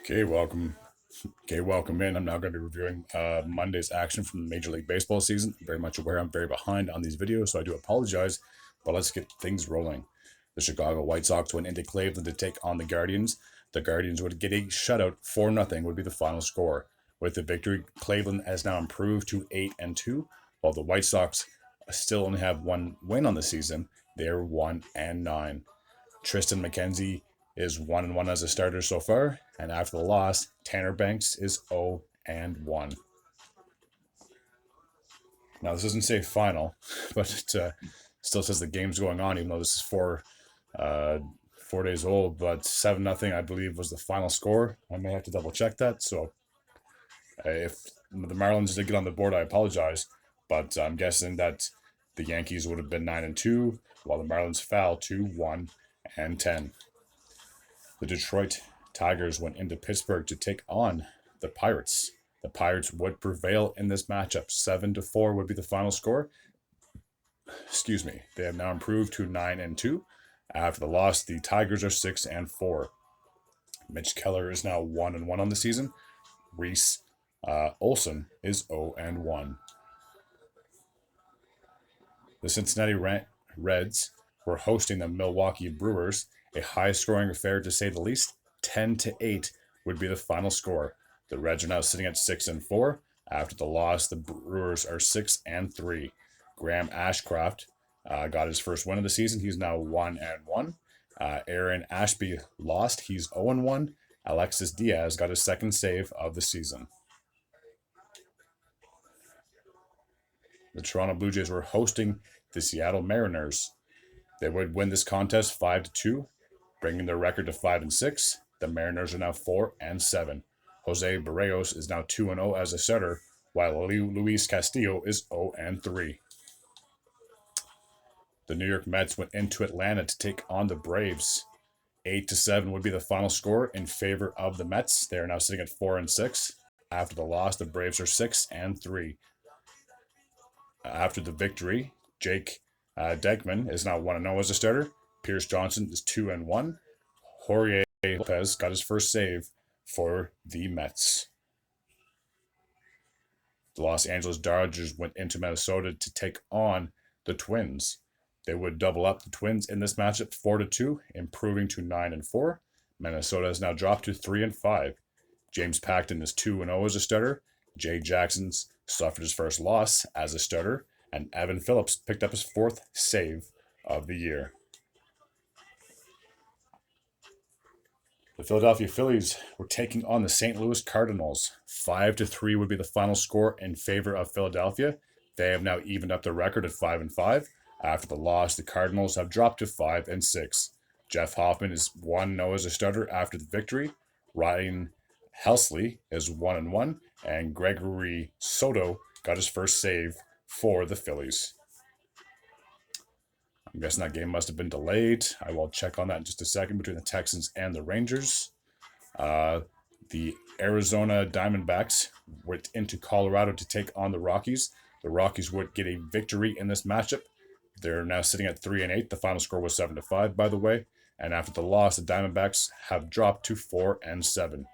Okay, welcome. Okay, welcome in. I'm now going to be reviewing Monday's action from the Major League Baseball season. I'm very much aware I'm very behind on these videos, so I do apologize, but let's get things rolling. The Chicago White Sox went into Cleveland to take on the Guardians. The Guardians would get a shutout. 4-0 would be the final score. With the victory, Cleveland has now improved to 8-2, while the White Sox still only have one win on the season. They're 1-9. Tristan McKenzie is 1-1 as a starter so far, and after the loss, Tanner Banks is 0-1. Now this doesn't say final, but it still says the game's going on, even though this is 4 days old. But 7-0, I believe, was the final score. I may have to double check that. So if the Marlins did get on the board, I apologize, but I'm guessing that the Yankees would have been 9-2, while the Marlins fell to 1-10. The Detroit Tigers went into Pittsburgh to take on the Pirates. The Pirates would prevail in this matchup. 7-4 would be the final score. Excuse me. They have now improved to 9-2. After the loss, the Tigers are 6-4. Mitch Keller is now 1-1 on the season. Reese Olson is 0-1. The Cincinnati Reds were hosting the Milwaukee Brewers, a high-scoring affair to say the least. 10-8 would be the final score. The Reds are now sitting at 6-4. After the loss, the Brewers are 6-3. Graham Ashcraft got his first win of the season. He's now 1-1. Aaron Ashby lost. He's 0-1. Alexis Diaz got his second save of the season. The Toronto Blue Jays were hosting the Seattle Mariners. They would win this contest 5-2, bringing their record to 5-6. The Mariners are now 4-7. Jose Barrios is now 2-0 as a starter, while Luis Castillo is 0-3. The New York Mets went into Atlanta to take on the Braves. 8-7 would be the final score in favor of the Mets. They are now sitting at 4-6. After the loss, the Braves are 6-3. After the victory, Jake Degman is now 1-0 as a starter. Pierce Johnson is 2-1. Jorge Lopez got his first save for the Mets. The Los Angeles Dodgers went into Minnesota to take on the Twins. They would double up the Twins in this matchup 4-2, improving to 9-4. Minnesota has now dropped to 3-5. James Paxton is 2-0 as a starter. Jay Jackson's suffered his first loss as a starter, and Evan Phillips picked up his fourth save of the year. The Philadelphia Phillies were taking on the St. Louis Cardinals. 5-3 would be the final score in favor of Philadelphia. They have now evened up their record at 5-5. After the loss, the Cardinals have dropped to 5-6. Jeff Hoffman is 1-0 as a starter after the victory. Ryan Helsley is 1-1, and Gregory Soto got his first save for the Phillies. I'm guessing that game must have been delayed. I will check on that in just a second between the Texans and the Rangers. The Arizona Diamondbacks went into Colorado to take on the Rockies. The Rockies would get a victory in this matchup. They're now sitting at 3-8. The final score was 7-5, by the way. And after the loss, the Diamondbacks have dropped to 4-7.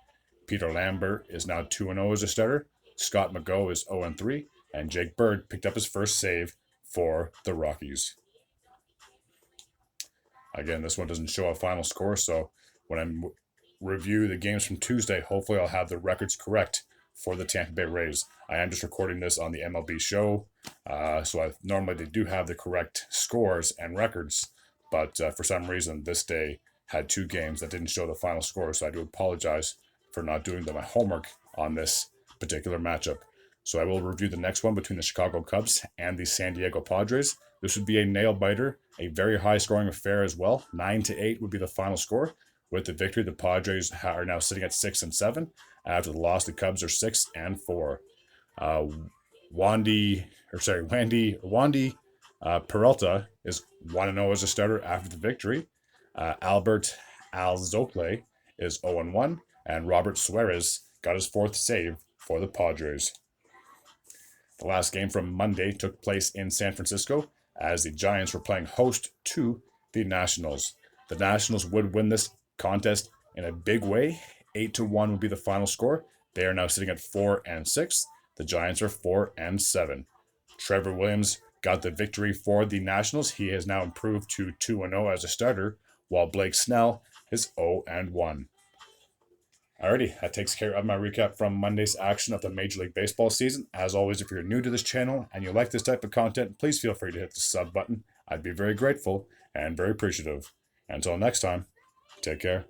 Peter Lambert is now 2-0 as a starter. Scott McGough is 0-3. And Jake Bird picked up his first save for the Rockies. Again, this one doesn't show a final score, so when I review the games from Tuesday, hopefully I'll have the records correct for the Tampa Bay Rays. I am just recording this on the MLB show, so normally they do have the correct scores and records, but for some reason this day had two games that didn't show the final score, so I do apologize for not doing my homework on this particular matchup. So I will review the next one between the Chicago Cubs and the San Diego Padres. This would be a nail-biter, a very high-scoring affair as well. 9-8 would be the final score. With the victory, the Padres are now sitting at 6-7. After the loss, the Cubs are 6-4. Wandy Peralta is 1-0 as a starter after the victory. Albert Alzolay is 0-1, and Robert Suarez got his fourth save for the Padres. The last game from Monday took place in San Francisco as the Giants were playing host to the Nationals. The Nationals would win this contest in a big way, 8-1 would be the final score. They are now sitting at 4-6. The Giants are 4-7. Trevor Williams got the victory for the Nationals. He has now improved to 2-0 as a starter, while Blake Snell is 0-1. Alrighty, that takes care of my recap from Monday's action of the Major League Baseball season. As always, if you're new to this channel and you like this type of content, please feel free to hit the sub button. I'd be very grateful and very appreciative. Until next time, take care.